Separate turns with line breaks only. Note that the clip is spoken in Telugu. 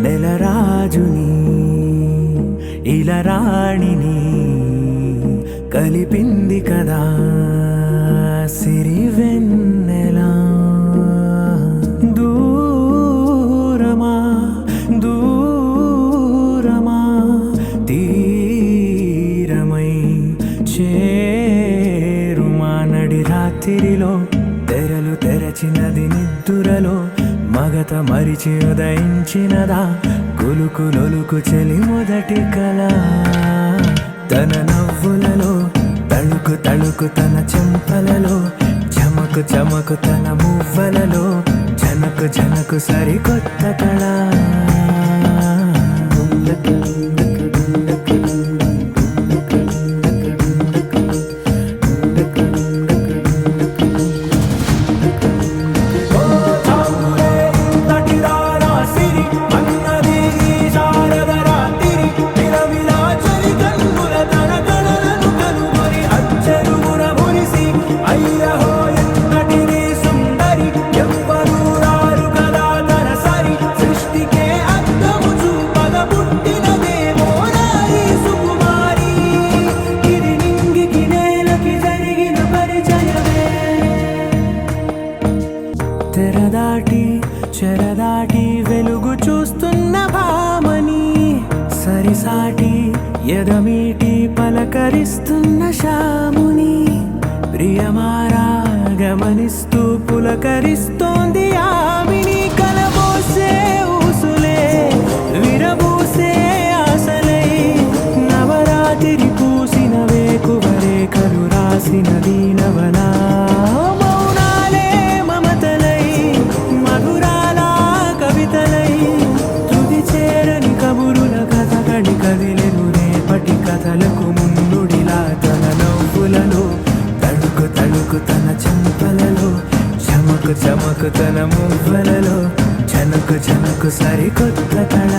నెలరాజుని ఇలరాణిని కలిపింది కదా సిరివెన్నెలా. దూరమా దూరమా తీరమై చేరుమా నడి రాత్రిలో తెరలు తెరచినది నిద్దురలో మగత మరిచి ఉదయించినదా కులుకులొలుకు చెలి మొదటి కళ. తన నవ్వులలో తళుకు తళుకు తన చెంపలలో చమకు చమకు తన మువ్వలలో జనకు జనకు సరికొత్త కళ. తెరదాటి చెరదాటి వెలుగు చూస్తున్న భామని సరిసాటి ఎదమీటి పలకరిస్తున్న శాముని ప్రియమారా గమనిస్తూ పులకరిస్తోంది ఆవిని. కలబోసే ఊసులే విరబూసే ఆశలై నవరాత్రి పూసిన వేకువరేఖలు రాసిన దీనవనా. కదిలెను రేపటి కథలకు ముందుడిలా తన నవ్వులలో తళుకు తళుకు తన చెంపలలో చమకు చమకు తన మువ్వలలో జనకు జనకు సరికొత్త కళ.